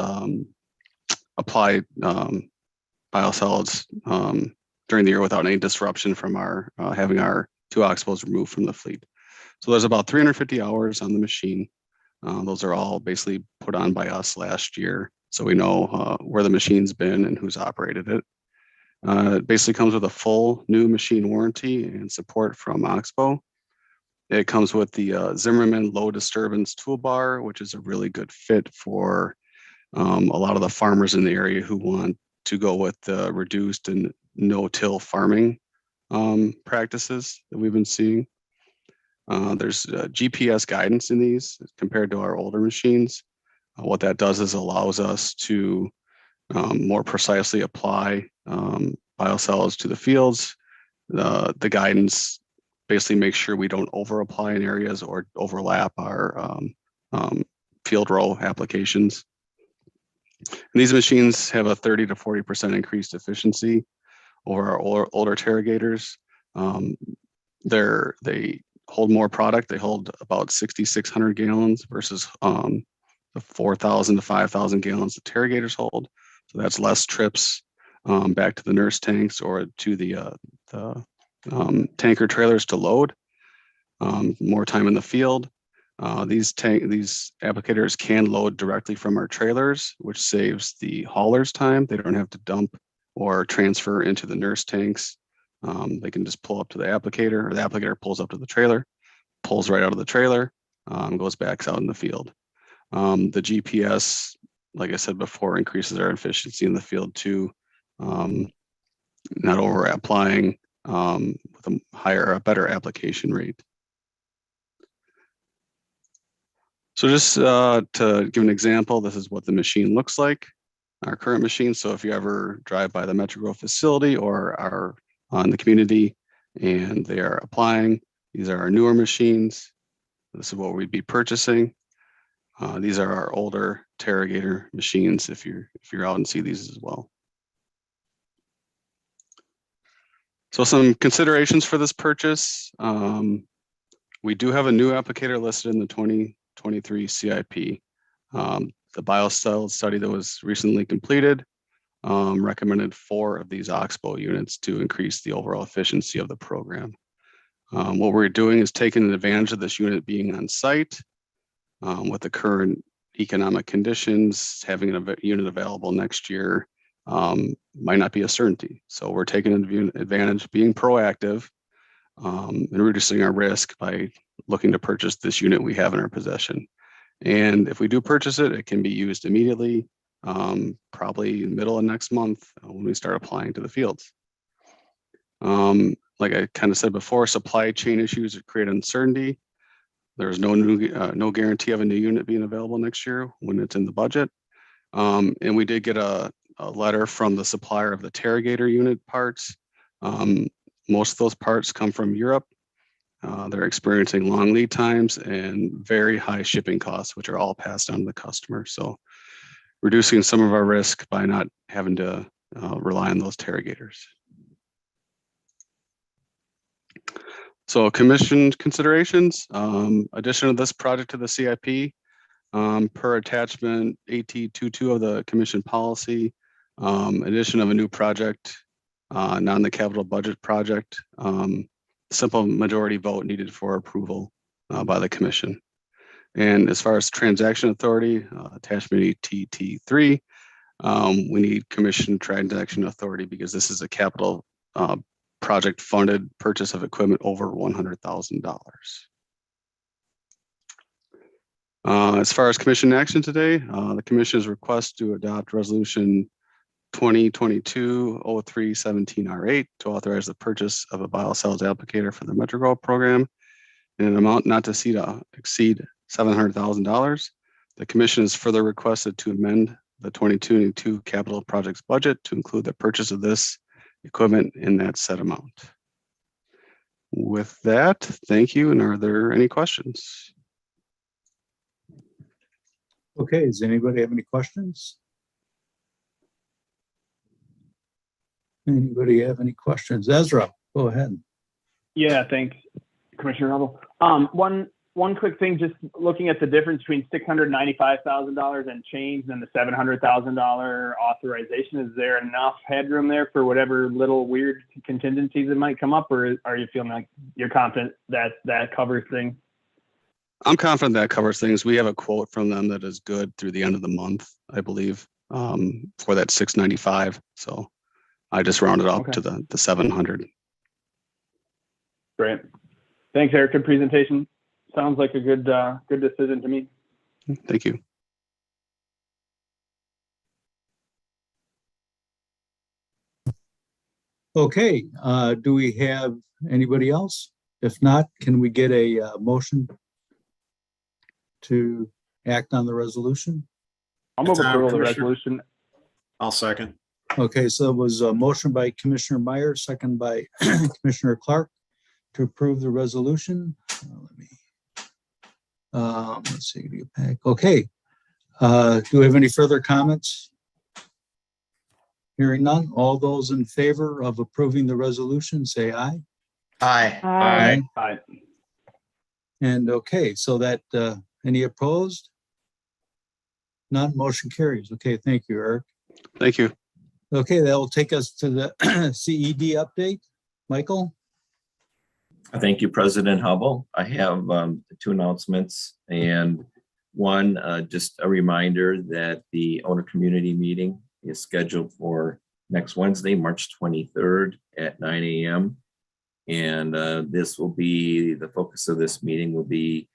apply biosolids during the year without any disruption from our having our 2 Oxbows removed from the fleet. So there's about 350 hours on the machine. Those are all basically put on by us last year. So we know where the machine's been and who's operated it. It basically comes with a full new machine warranty and support from Oxbow. It comes with the Zimmerman low disturbance toolbar, which is a really good fit for a lot of the farmers in the area who want to go with the reduced and no-till farming practices that we've been seeing. There's GPS guidance in these compared to our older machines. What that does is allows us to more precisely apply biosolids to the fields. The guidance basically makes sure we don't over apply in areas or overlap our field row applications. And these machines have a 30 to 40% increased efficiency over our older Terragators. They hold more product. They hold about 6,600 gallons versus the 4,000 to 5,000 gallons the Terragators hold. So that's less trips back to the nurse tanks or to the tanker trailers to load. More time in the field. These applicators can load directly from our trailers, which saves the haulers time. They don't have to dump or transfer into the nurse tanks. They can just pull up to the applicator, or the applicator pulls up to the trailer, pulls right out of the trailer, goes back out in the field. The GPS, like I said before, increases our efficiency in the field too, not over applying with a better application rate. So just to give an example, this is what the machine looks like, our current machine. So if you ever drive by the Metrogro facility or are in the community and they are applying, these are our newer machines. This is what we'd be purchasing. These are our older Terragator machines if you're out and see these as well. So some considerations for this purchase. We do have a new applicator listed in the 2023 CIP. The Biosolids study that was recently completed recommended 4 of these Oxbow units to increase the overall efficiency of the program. What we're doing is taking advantage of this unit being on site with the current economic conditions. Having a unit available next year might not be a certainty. So we're taking advantage, being proactive, and reducing our risk by looking to purchase this unit we have in our possession. And if we do purchase it, it can be used immediately, probably middle of next month when we start applying to the fields. Like I kind of said before, supply chain issues create uncertainty. There's no guarantee of a new unit being available next year when it's in the budget. And we did get a letter from the supplier of the Terragator unit parts. Most of those parts come from Europe. They're experiencing long lead times and very high shipping costs, which are all passed on to the customer. So reducing some of our risk by not having to rely on those Terragators. So commission considerations, addition of this project to the CIP per attachment AT22 of the commission policy, addition of a new project, not in the capital budget project, simple majority vote needed for approval by the commission. And as far as transaction authority, attachment ATT3, we need commission transaction authority because this is a capital project funded purchase of equipment over $100,000. As far as commission action today, the commission's request to adopt resolution 2022-03-17R8 to authorize the purchase of a biosolids applicator for the Metrogro program in an amount not to exceed $700,000. The commission is further requested to amend the 2022 capital projects budget to include the purchase of this equipment in that set amount. With that, thank you. And are there any questions? Okay, does anybody have any questions? Anybody have any questions? Ezra, go ahead. Yeah, thanks, Commissioner Hubble. One quick thing, just looking at the difference between $695,000 and change and the $700,000 authorization, is there enough headroom there for whatever little weird contingencies that might come up, or are you feeling like you're confident that that covers things? I'm confident that covers things. We have a quote from them that is good through the end of the month, I believe, for that 695. So I just rounded up to the 700. Great. Thanks, Eric. Good presentation. Sounds like a good decision to me. Thank you. Okay, do we have anybody else? If not, can we get a motion to act on the resolution? I'll move approval of the Commissioner. resolution. I'll second. Okay, so it was a motion by Commissioner Meyer, second by Commissioner Clark to approve the resolution. Let's see, get back. Okay. Do we have any further comments? Hearing none, all those in favor of approving the resolution, say aye. Aye. Aye. Aye. And okay, so that, any opposed? None, motion carries. Okay, thank you, Eric. Thank you. Okay, that will take us to the CED update. Michael? Thank you, President Hubble. I have two announcements, and one, just a reminder that the owner community meeting is scheduled for next Wednesday, March 23rd at 9 a.m. And this will be, the focus of this meeting will be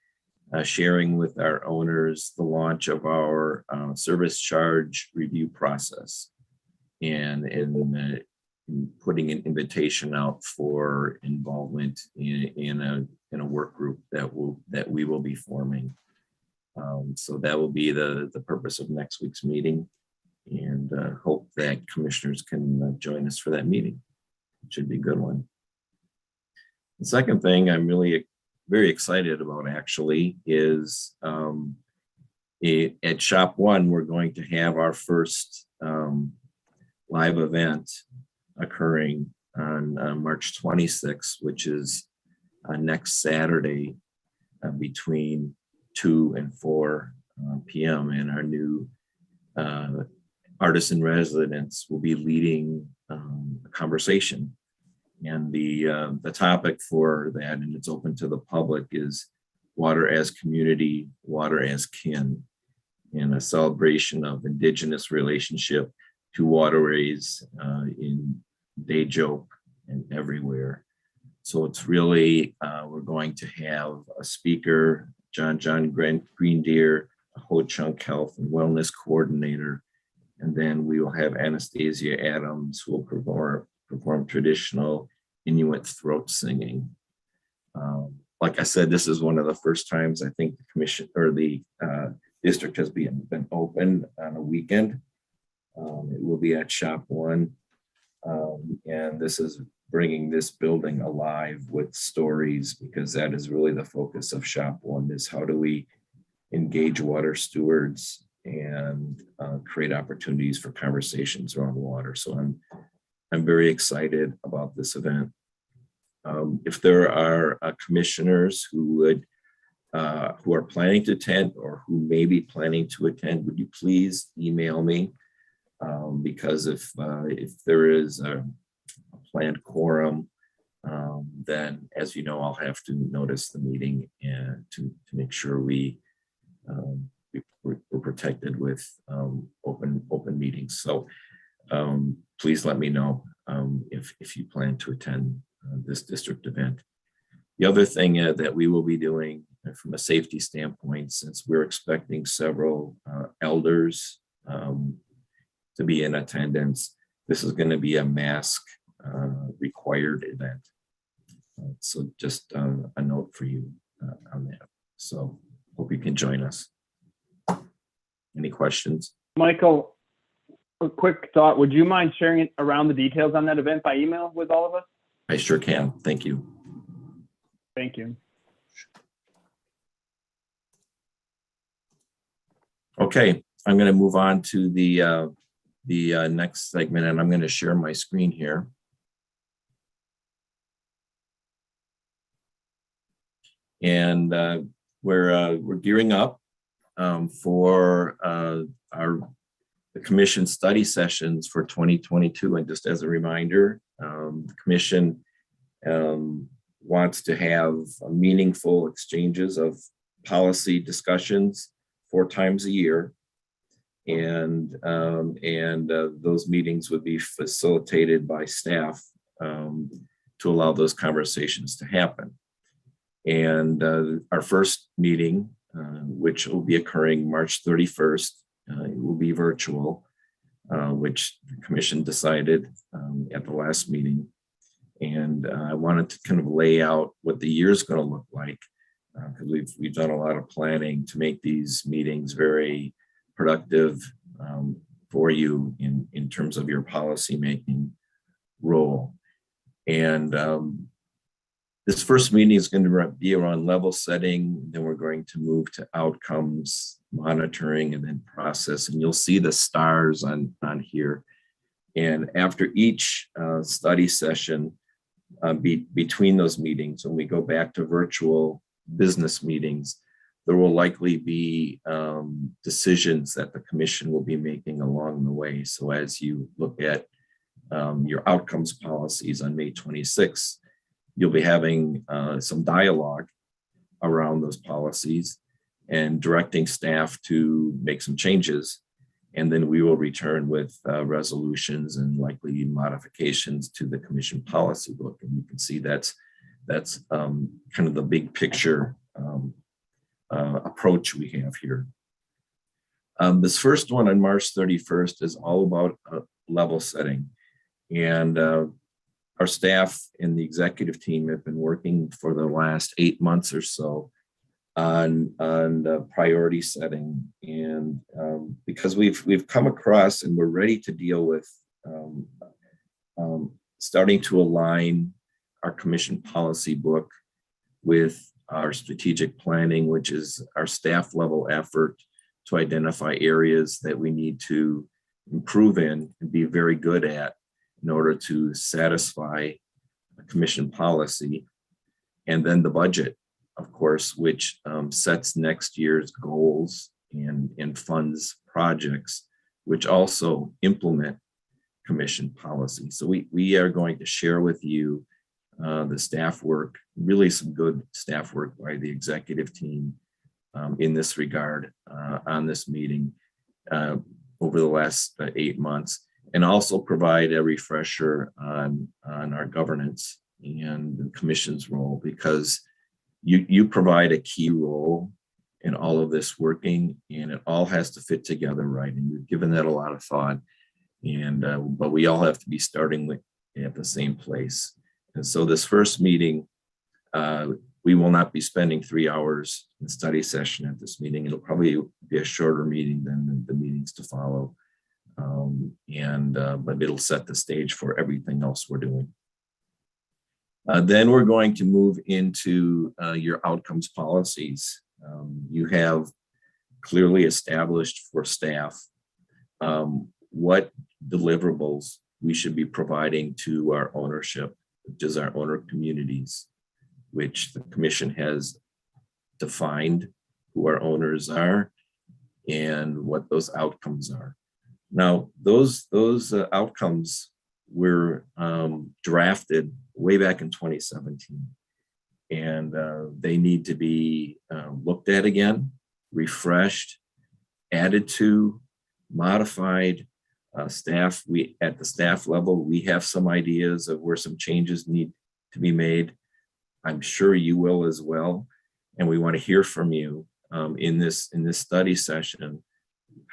sharing with our owners the launch of our service charge review process, and in putting an invitation out for involvement in a work group that we will be forming. So that will be the purpose of next week's meeting, and hope that commissioners can join us for that meeting. It should be a good one. The second thing I'm really very excited about actually is at Shop One, we're going to have our first live event occurring on March 26th, which is next Saturday between 2 and 4 p.m. And our new artist in residence will be leading a conversation. And the topic for that, and it's open to the public, is water as community, water as kin, and a celebration of Indigenous relationship to waterways in Dajope and everywhere. So it's really, we're going to have a speaker, John Greendeer, a Ho-Chunk Health and Wellness Coordinator, and then we will have Anastasia Adams, who will perform traditional Inuit throat singing. Like I said, this is one of the first times I think the commission or the district has been open on a weekend. It will be at Shop One, and this is bringing this building alive with stories, because that is really the focus of Shop One, is how do we engage water stewards and create opportunities for conversations around water. So I'm very excited about this event. If there are commissioners who are planning to attend or who may be planning to attend, would you please email me? Because if there is a planned quorum, then, as you know, I'll have to notice the meeting and to make sure we're protected with open meetings. So please let me know if you plan to attend this district event. The other thing that we will be doing from a safety standpoint, since we're expecting several elders to be in attendance, this is going to be a mask required event. So just a note for you on that. So hope you can join us. Any questions? Michael, a quick thought. Would you mind sharing it around the details on that event by email with all of us? I sure can. Thank you. Thank you. Okay, I'm going to move on to the next segment, and I'm going to share my screen here. And we're gearing up for the commission study sessions for 2022. And just as a reminder, the commission wants to have meaningful exchanges of policy discussions 4 times a year. And those meetings would be facilitated by staff to allow those conversations to happen. And our first meeting, which will be occurring March 31st, it will be virtual, which the commission decided at the last meeting. And I wanted to kind of lay out what the year is going to look like, because we've done a lot of planning to make these meetings very productive for you in terms of your policymaking role. And this first meeting is going to be around level setting. Then we're going to move to outcomes, monitoring, and then process. And you'll see the stars on here. And after each study session, between those meetings, when we go back to virtual business meetings, there will likely be decisions that the commission will be making along the way. So as you look at your outcomes policies on May 26th, you'll be having some dialogue around those policies and directing staff to make some changes. And then we will return with resolutions and likely modifications to the commission policy book. And you can see that's kind of the big picture approach we have here. This first one on March 31st is all about level setting. And our staff and the executive team have been working for the last 8 months or so on the priority setting. And because we've come across and we're ready to deal with starting to align our commission policy book with our strategic planning, which is our staff level effort to identify areas that we need to improve in and be very good at in order to satisfy a commission policy. And then the budget, of course, which sets next year's goals and funds projects, which also implement commission policy. So we are going to share with you the staff work, really some good staff work by the executive team in this regard on this meeting over the last 8 months, and also provide a refresher on our governance and the commission's role, because you provide a key role in all of this working, and it all has to fit together right. And we've given that a lot of thought, and but we all have to be starting at the same place. And so this first meeting, we will not be spending 3 hours in study session at this meeting. It'll probably be a shorter meeting than the meetings to follow. But it'll set the stage for everything else we're doing. Then we're going to move into your outcomes policies. You have clearly established for staff what deliverables we should be providing to our ownership, which is our owner communities, which the commission has defined who our owners are and what those outcomes are. Now, those outcomes were drafted way back in 2017, and they need to be looked at again, refreshed, added to, modified. Staff, at the staff level, we have some ideas of where some changes need to be made. I'm sure you will as well, and we want to hear from you in this study session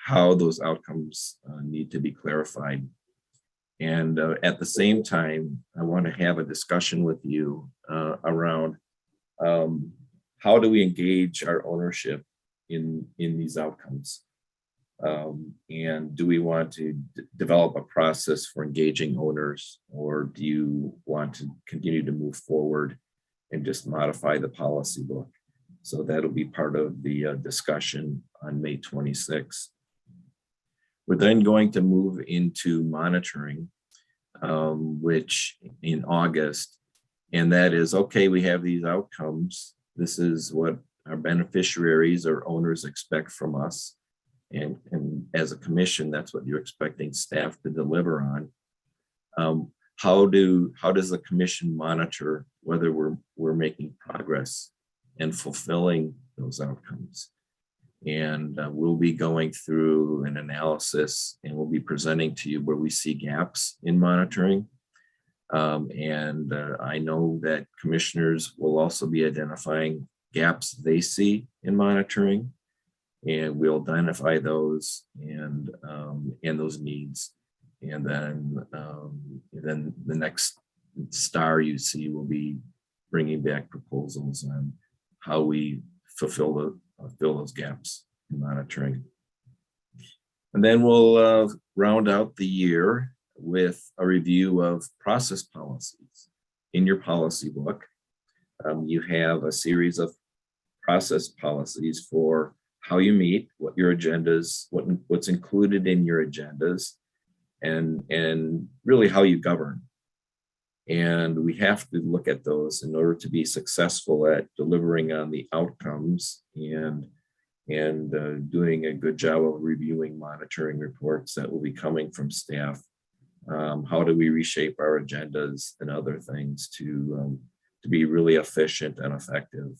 how those outcomes need to be clarified. And at the same time, I want to have a discussion with you around how do we engage our ownership in these outcomes. And do we want to develop a process for engaging owners, or do you want to continue to move forward and just modify the policy book? So that'll be part of the discussion on May 26th. We're then going to move into monitoring, which in August, and that is, okay, we have these outcomes. This is what our beneficiaries or owners expect from us. And as a commission, that's what you're expecting staff to deliver on. How does the commission monitor whether we're making progress and fulfilling those outcomes? And we'll be going through an analysis, and we'll be presenting to you where we see gaps in monitoring. I know that commissioners will also be identifying gaps they see in monitoring, and we'll identify those and those needs. And then the next star you see will be bringing back proposals on how we fill those gaps in monitoring. And then we'll round out the year with a review of process policies. In your policy book, you have a series of process policies for how you meet, what your agendas, what's included in your agendas, and really how you govern. And we have to look at those in order to be successful at delivering on the outcomes and doing a good job of reviewing monitoring reports that will be coming from staff. How do we reshape our agendas and other things to be really efficient and effective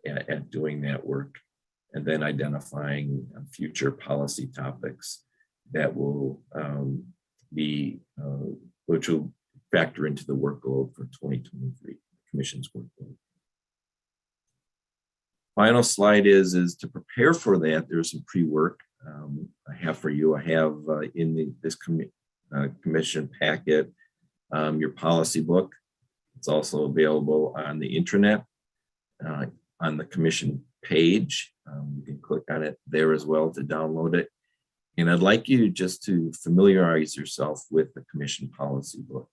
at doing that work, and then identifying future policy topics that will which will factor into the workload for 2023, Commission's workload. Final slide is to prepare for that. There's some pre-work I have for you. I have in this commission packet your policy book. It's also available on the intranet on the commission page. You can click on it there as well to download it. And I'd like you just to familiarize yourself with the commission policy book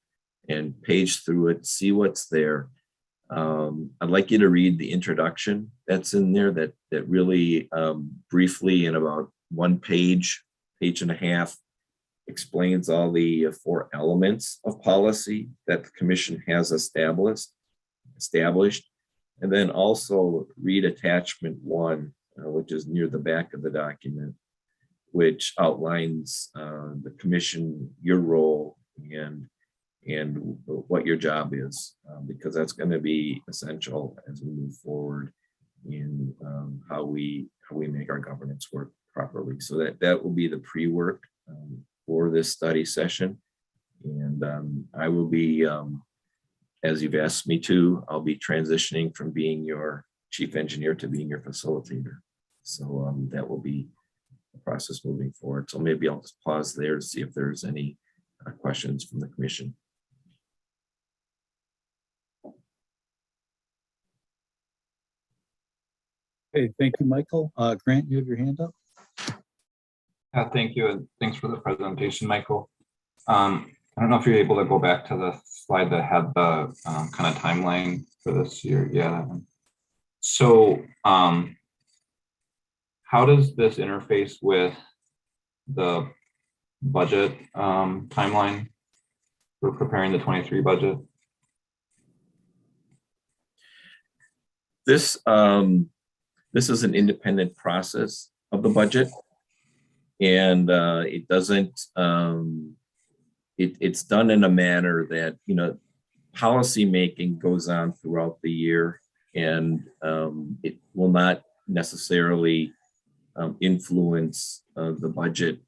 and page through it, see what's there. I'd like you to read the introduction that's in there that really briefly in about one page and a half explains all the 4 elements of policy that the commission has established. And then also read attachment 1, which is near the back of the document, which outlines the commission, your role, and what your job is, because that's going to be essential as we move forward in how we make our governance work properly. So that will be the pre-work for this study session. And I will be, as you've asked me to, I'll be transitioning from being your chief engineer to being your facilitator. So that will be the process moving forward. So maybe I'll just pause there to see if there's any questions from the commission. Okay, thank you, Michael. Grant, you have your hand up. Thank you, and thanks for the presentation, Michael. I don't know if you're able to go back to the slide that had the kind of timeline for this year. Yeah, that one. So how does this interface with the budget timeline for preparing the 23 budget? This is an independent process of the budget, and it doesn't. It's done in a manner that policy making goes on throughout the year, and it will not necessarily influence the budget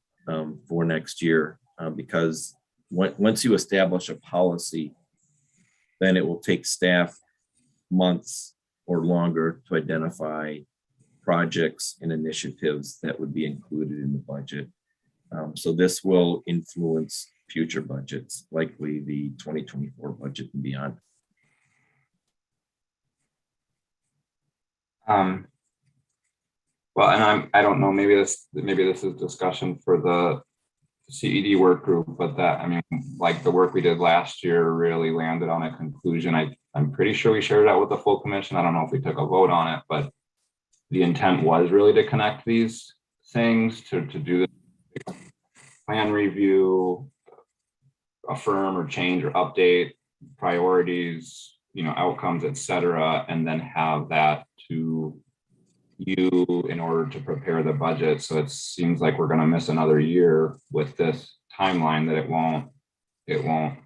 for next year because once you establish a policy, then it will take staff months or longer to identify projects and initiatives that would be included in the budget. So this will influence future budgets, likely the 2024 budget and beyond. Well, and I don't know, maybe this is discussion for the CED work group, but like the work we did last year really landed on a conclusion. I'm pretty sure we shared that with the full commission. I don't know if we took a vote on it, but the intent was really to connect these things to do the plan review, affirm or change or update priorities, outcomes, etc., and then have that to you in order to prepare the budget. So it seems like we're going to miss another year with this timeline, that it won't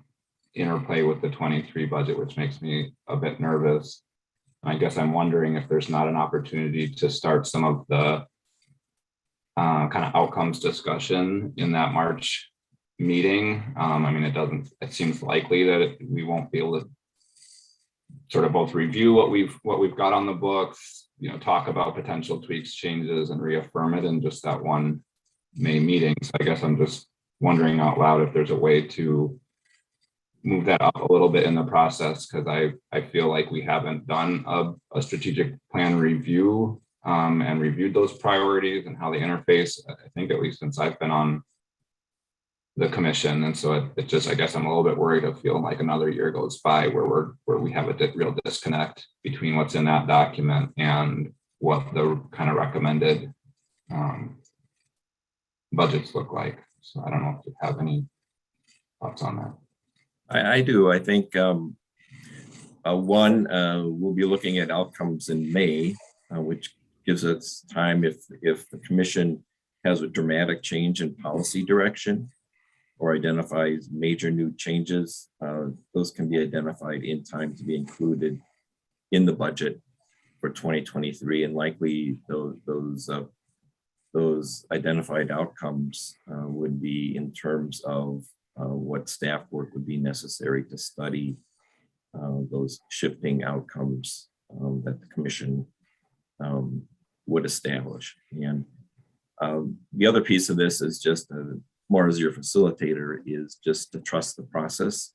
interplay with the 23 budget, which makes me a bit nervous. I guess I'm wondering if there's not an opportunity to start some of the kind of outcomes discussion in that March meeting. I mean, it seems likely that we won't be able to sort of both review what we've got on the books, talk about potential tweaks, changes, and reaffirm it in just that one May meeting. So I guess I'm just wondering out loud if there's a way to move that up a little bit in the process, because I feel like we haven't done a strategic plan review and reviewed those priorities and how they interface, I think, at least since I've been on the commission. And so it just, I guess I'm a little bit worried of feeling like another year goes by where we have a real disconnect between what's in that document and what the kind of recommended budgets look like. So I don't know if you have any thoughts on that. I do. I think one, we'll be looking at outcomes in May, which gives us time if the commission has a dramatic change in policy direction or identifies major new changes, those can be identified in time to be included in the budget for 2023, and likely those identified outcomes would be in terms of what staff work would be necessary to study those shifting outcomes that the commission would establish. And the other piece of this is just more as your facilitator is just to trust the process.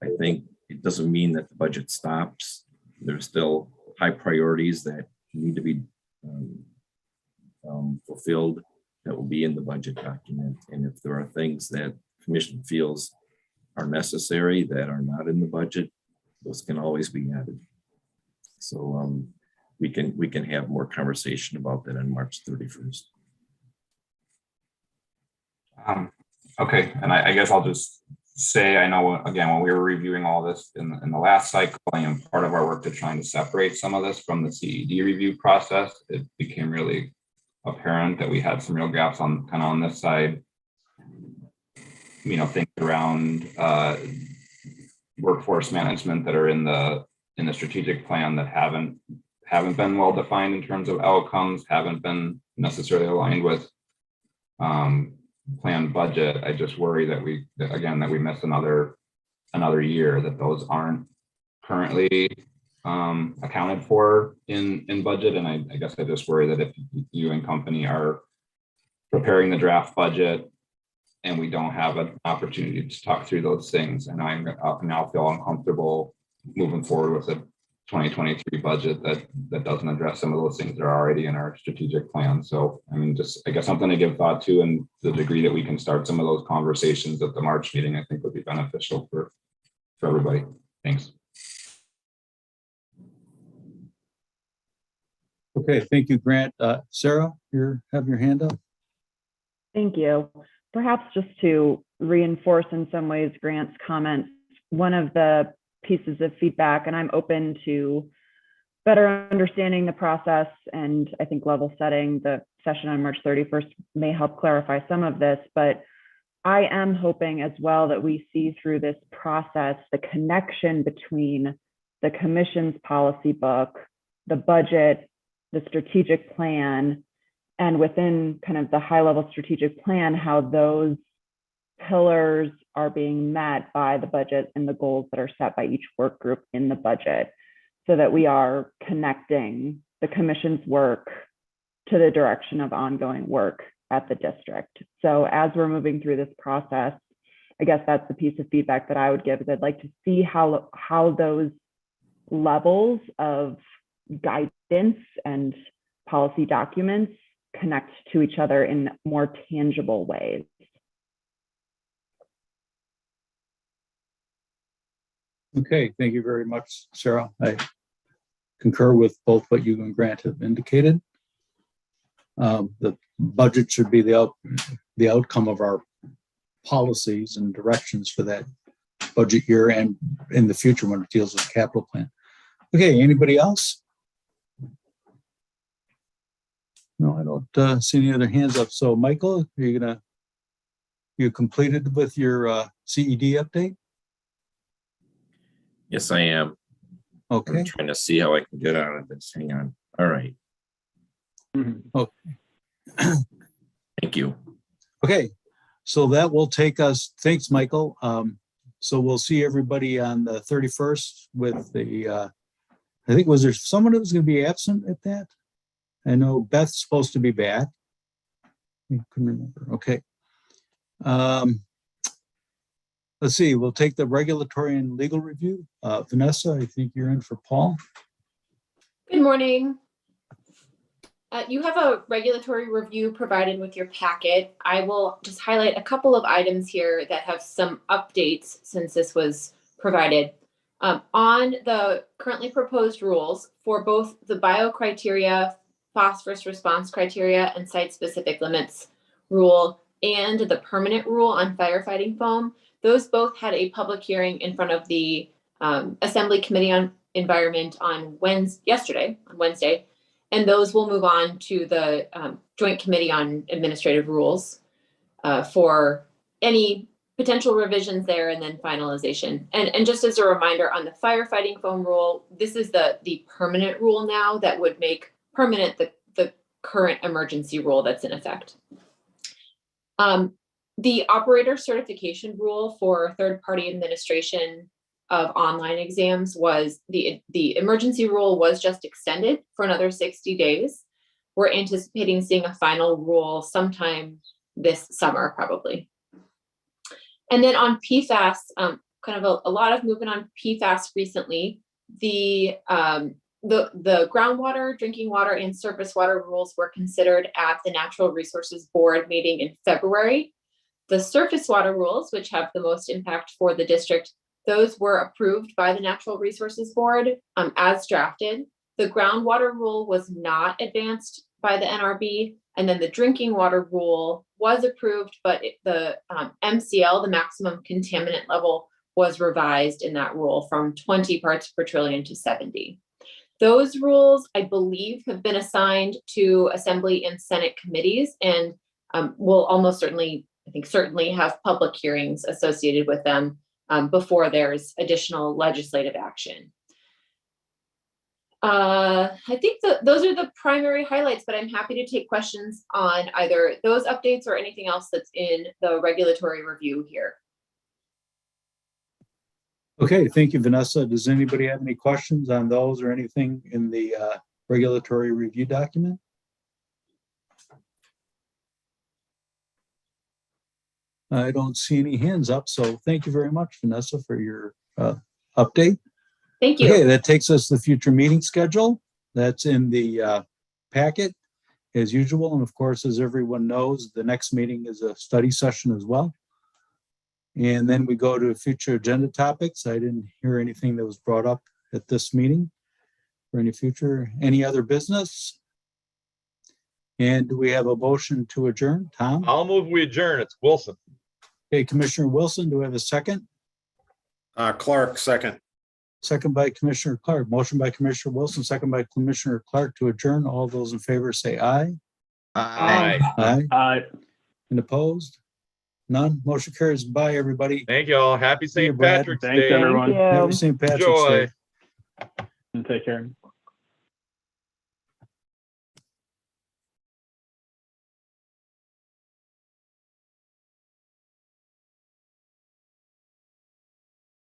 I think it doesn't mean that the budget stops. There's still high priorities that need to be fulfilled that will be in the budget document. And if there are things that commission feels are necessary that are not in the budget, those can always be added. So we can have more conversation about that on March 31st. Okay, and I guess I'll just say, I know, again, when we were reviewing all this in the last cycle, and part of our work to trying to separate some of this from the CED review process, it became really apparent that we had some real gaps on this side. Things around workforce management that are in the strategic plan that haven't been well defined in terms of outcomes, haven't been necessarily aligned with planned budget. I just worry that we miss another year, that those aren't currently accounted for in budget. And I guess I just worry that if you and company are preparing the draft budget and we don't have an opportunity to talk through those things, and I now feel uncomfortable moving forward with a 2023 budget that doesn't address some of those things that are already in our strategic plan. So, I mean, just, I guess, something to give thought to, and the degree that we can start some of those conversations at the March meeting, I think would be beneficial for everybody. Thanks. Okay, thank you, Grant. Sarah, you have your hand up. Thank you. Perhaps just to reinforce in some ways Grant's comments, one of the pieces of feedback, and I'm open to better understanding the process, and I think level setting the session on March 31st may help clarify some of this, but I am hoping as well that we see through this process the connection between the commission's policy book, the budget, the strategic plan, and within kind of the high level strategic plan, how those pillars are being met by the budget and the goals that are set by each work group in the budget, so that we are connecting the commission's work to the direction of ongoing work at the district. So as we're moving through this process, I guess that's the piece of feedback that I would give, is I'd like to see how those levels of guidance and policy documents connect to each other in more tangible ways. Okay, thank you very much, Sarah. I concur with both what you and Grant have indicated. The budget should be the outcome of our policies and directions for that budget year and in the future when it deals with capital plan. Okay, anybody else? No, I don't see any other hands up. So Michael, you completed with your CED update? Yes, I am. Okay. I'm trying to see how I can get out of this. Hang on. All right. Okay. Thank you. Okay. So that will take us, thanks, Michael. So we'll see everybody on the 31st with the, I think, was there someone that was going to be absent at that? I know Beth's supposed to be back. I couldn't remember. Okay. Let's see, we'll take the regulatory and legal review. Vanessa, I think you're in for Paul. Good morning. You have a regulatory review provided with your packet. I will just highlight a couple of items here that have some updates since this was provided. On the currently proposed rules for both the bio criteria, phosphorus response criteria, and site-specific limits rule, and the permanent rule on firefighting foam, those both had a public hearing in front of the Assembly Committee on Environment on Wednesday, and those will move on to the Joint Committee on Administrative Rules for any potential revisions there and then finalization. And just as a reminder on the firefighting foam rule, this is the permanent rule now that would make permanent the current emergency rule that's in effect. The operator certification rule for third-party administration of online exams was the emergency rule was just extended for another 60 days. We're anticipating seeing a final rule sometime this summer, probably. And then on PFAS, kind of a lot of movement on PFAS recently. The groundwater, drinking water, and surface water rules were considered at the Natural Resources Board meeting in February. The surface water rules, which have the most impact for the district, those were approved by the Natural Resources Board as drafted. The groundwater rule was not advanced by the NRB, and then the drinking water rule was approved, but the MCL, the maximum contaminant level, was revised in that rule from 20 parts per trillion to 70. Those rules, I believe, have been assigned to Assembly and Senate committees and will almost certainly, I think certainly have public hearings associated with them before there's additional legislative action. I think those are the primary highlights, but I'm happy to take questions on either those updates or anything else that's in the regulatory review here. Okay, thank you, Vanessa. Does anybody have any questions on those or anything in the regulatory review document? I don't see any hands up, so thank you very much, Vanessa, for your update. Thank you. Okay, that takes us to the future meeting schedule. That's in the packet as usual. And of course, as everyone knows, the next meeting is a study session as well. And then we go to future agenda topics. I didn't hear anything that was brought up at this meeting for any other business. And do we have a motion to adjourn? Tom? I'll move we adjourn. It's Wilson. Okay, Commissioner Wilson, do we have a second? Clark, second. Second by Commissioner Clark. Motion by Commissioner Wilson, second by Commissioner Clark to adjourn. All those in favor say aye. Aye. Aye. Aye. And opposed? None. Motion carries. Bye, everybody. Thank you all. Happy See you, St. Brad. Patrick's Thanks, Day. everyone. Happy St. Patrick's Enjoy. Day. And take care.